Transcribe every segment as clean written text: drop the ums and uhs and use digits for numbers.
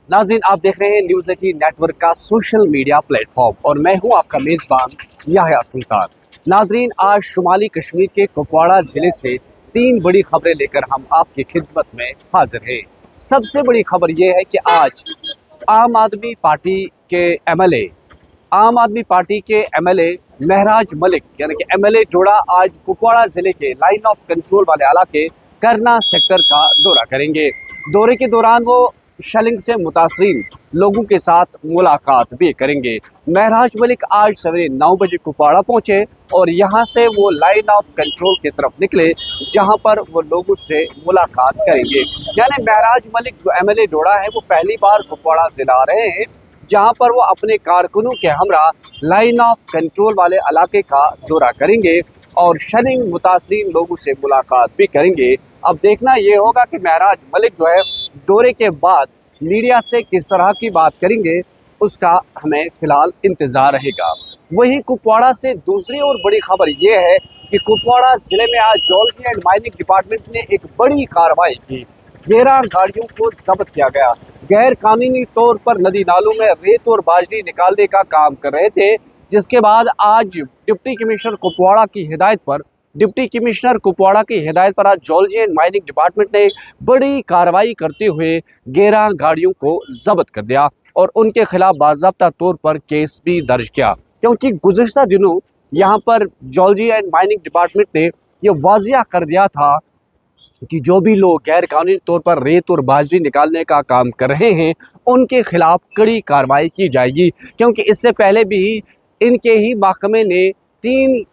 नाज़रीन, आप देख रहे हैं न्यूज़ 18 नेटवर्क का सोशल मीडिया प्लेटफॉर्म और मैं हूं आपका मेज़बान याह्या सुल्तान। नाज़रीन, आज शुमाली कश्मीर के कुपवाड़ा ज़िले से 3 बड़ी खबरें लेकर हम आपकी खिदमत में हाजिर हैं। सबसे बड़ी खबर यह है कि आज आम आदमी पार्टी के एमएलए महराज मलिक यानी कि एमएलए जोड़ा आज कुपवाड़ा ज़िले के लाइन ऑफ कंट्रोल वाले इलाके करना सेक्टर का दौरा करेंगे। दौरे के दौरान वो शलिंग से मुतासरीन लोगों के साथ मुलाकात भी करेंगे। महराज मलिक आज सवेरे 9 बजे कुपवाड़ा पहुंचे और यहां से वो लाइन ऑफ कंट्रोल की तरफ निकले, जहां पर वो लोगों से मुलाकात करेंगे। यानी महराज मलिक जो एमएलए जोड़ा है वो पहली बार कुपवाड़ा जिला आ रहे हैं, जहां पर वो अपने कारकुनों के हमरा लाइन ऑफ कंट्रोल वाले इलाके का दौरा करेंगे और शलिंग मुतासरीन लोगों से मुलाकात भी करेंगे। अब देखना ये होगा कि महराज मलिक जो है दौरे के बाद मीडिया से किस तरह की बात करेंगे, उसका हमें फिलहाल इंतजार रहेगा। वहीं कुपवाड़ा से दूसरी और बड़ी खबर ये है कि कुपवाड़ा जिले में आज जियोलॉजी एंड माइनिंग डिपार्टमेंट ने एक बड़ी कार्रवाई की। 13 गाड़ियों को जब्त किया गया। गैर कानूनी तौर पर नदी नालों में रेत और बाजरी निकालने का काम कर रहे थे, जिसके बाद आज डिप्टी कमिश्नर कुपवाड़ा की हिदायत पर आज जियोलॉजी एंड माइनिंग डिपार्टमेंट ने बड़ी कार्रवाई करते हुए 11 गाड़ियों को जब्त कर दिया और उनके खिलाफ बाज़ाब्ता तौर पर केस भी दर्ज किया, क्योंकि गुज़िश्ता दिनों यहाँ पर जियोलॉजी एंड माइनिंग डिपार्टमेंट ने यह वाजिया कर दिया था कि जो भी लोग गैर कानूनी तौर पर रेत और बाजरी निकालने का काम कर रहे हैं उनके खिलाफ कड़ी कार्रवाई की जाएगी। क्योंकि इससे पहले भी इनके ही महकमे ने 3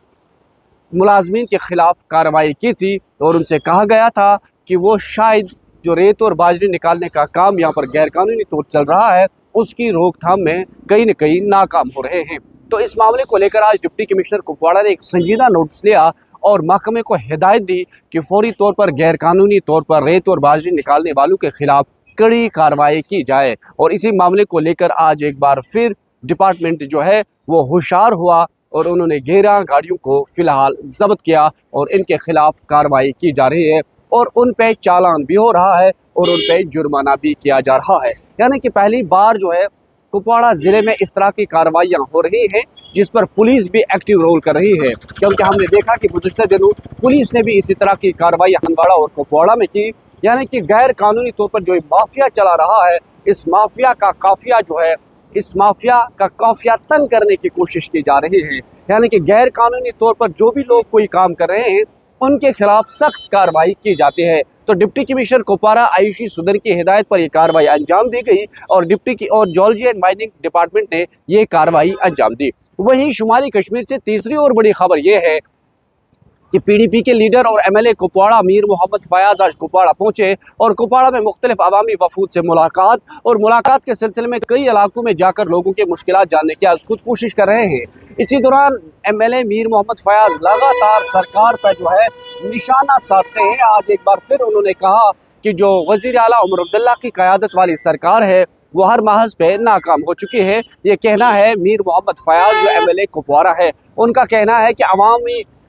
मुलाजमीन के खिलाफ कार्रवाई की थी और उनसे कहा गया था कि वो शायद जो रेत और बाजरी निकालने का काम यहाँ पर गैर कानूनी तौर चल रहा है उसकी रोकथाम में कहीं न कहीं नाकाम हो रहे हैं। तो इस मामले को लेकर आज डिप्टी कमिश्नर कुपवाड़ा ने एक संजीदा नोटिस लिया और महकमे को हिदायत दी कि फौरी तौर पर गैर कानूनी तौर पर रेत और बाजरी निकालने वालों के खिलाफ कड़ी कार्रवाई की जाए। और इसी मामले को लेकर आज एक बार फिर डिपार्टमेंट जो है वो होशियार हुआ और उन्होंने 11 गाड़ियों को फिलहाल जब्त किया और इनके खिलाफ कार्रवाई की जा रही है और उन पे चालान भी हो रहा है और उन पे जुर्माना भी किया जा रहा है। यानी कि पहली बार जो है कुपवाड़ा ज़िले में इस तरह की कार्रवाइयाँ हो रही हैं जिस पर पुलिस भी एक्टिव रोल कर रही है, क्योंकि हमने देखा कि गुज़िश्ता दिनों पुलिस ने भी इसी तरह की कार्रवाई हंदवाड़ा और कुपवाड़ा में की। यानी कि गैर कानूनी तौर पर जो माफिया चला रहा है, इस माफिया का काफिया तंग करने की कोशिश की जा रही है। यानी कि गैर कानूनी तौर पर जो भी लोग कोई काम कर रहे हैं उनके खिलाफ सख्त कार्रवाई की जाती है। तो डिप्टी कमिश्नर कुपवाड़ा आयुषी सुदन की हिदायत पर यह कार्रवाई अंजाम दी गई और जियोलॉजी एंड माइनिंग डिपार्टमेंट ने यह कार्रवाई अंजाम दी। वहीं शुमाली कश्मीर से तीसरी और बड़ी खबर यह है कि पीडीपी के लीडर और एमएलए कुपवाड़ा मीर मोहम्मद फयाज आज कुपवाड़ा पहुंचे और कुपवाड़ा में मुख्तलिफ अवामी वफूद से मुलाकात के सिलसिले में कई इलाकों में जाकर लोगों के मुश्किलात जानने की आज खुद कोशिश कर रहे हैं। इसी दौरान एमएलए मीर मोहम्मद फयाज लगातार सरकार पर जो है निशाना साधते हैं। आज एक बार फिर उन्होंने कहा कि जो वज़ीर आला उमर अब्दुल्ला की क़यादत वाली सरकार है वो हर महज पे नाकाम हो चुकी है। ये कहना है मीर मोहम्मद फयाज जो एमएलए कुपवाड़ा है, उनका कहना है कि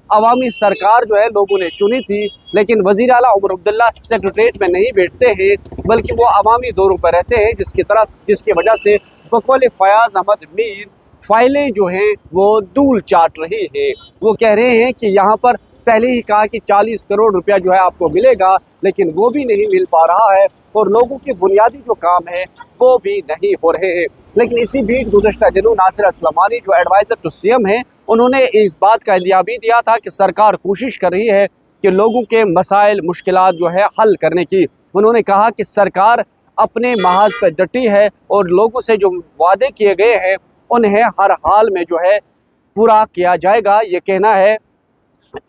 अवामी सरकार जो है लोगों ने चुनी थी, लेकिन वज़ीर आला उमर अब्दुल्ला सेक्रेटरीट में नहीं बैठते हैं बल्कि वो अवामी दौरों पर रहते हैं, जिसकी वजह से बकौल फयाज अहमद मीर फाइलें जो हैं वो धूल चाट रही है। वो कह रहे हैं कि यहाँ पर पहले ही कहा कि 40 करोड़ रुपया जो है आपको मिलेगा, लेकिन वो भी नहीं मिल पा रहा है और लोगों के बुनियादी जो काम है वो भी नहीं हो रहे हैं। लेकिन इसी बीच गुज़िश्ता दिनों नासिर असलमानी जो एडवाइज़र टू सीएम हैं, उन्होंने इस बात का इल्तिया भी दिया था कि सरकार कोशिश कर रही है कि लोगों के मसाइल मुश्किलात जो है हल करने की। उन्होंने कहा कि सरकार अपने महाज पर डटी है और लोगों से जो वादे किए गए हैं उन्हें हर हाल में जो है पूरा किया जाएगा। ये कहना है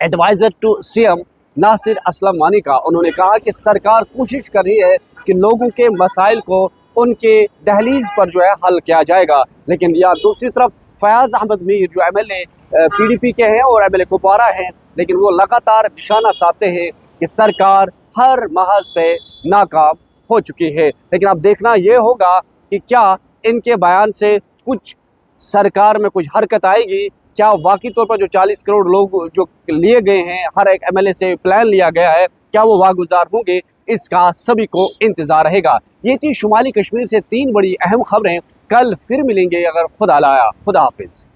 एडवाइज़र टू सीएम नासिर असलमानी का। उन्होंने कहा कि सरकार कोशिश कर रही है कि लोगों के मसाइल को उनके दहलीज पर जो है हल किया जाएगा। लेकिन यहाँ दूसरी तरफ फयाज अहमद मीर जो एमएलए पीडीपी के हैं और एमएलए कुपवाड़ा हैं, लेकिन वो लगातार निशाना साधते हैं कि सरकार हर महज पे नाकाम हो चुकी है। लेकिन अब देखना ये होगा कि क्या इनके बयान से कुछ सरकार में कुछ हरकत आएगी, क्या वाकई तौर पर जो 40 करोड़ लोग जो लिए गए हैं, हर एक एमएलए से प्लान लिया गया है, क्या वो वागुजार होंगे, इसका सभी को इंतजार रहेगा। ये थी शुमाली कश्मीर से 3 बड़ी अहम खबरें। कल फिर मिलेंगे अगर खुदा लाया। खुदा हाफिज।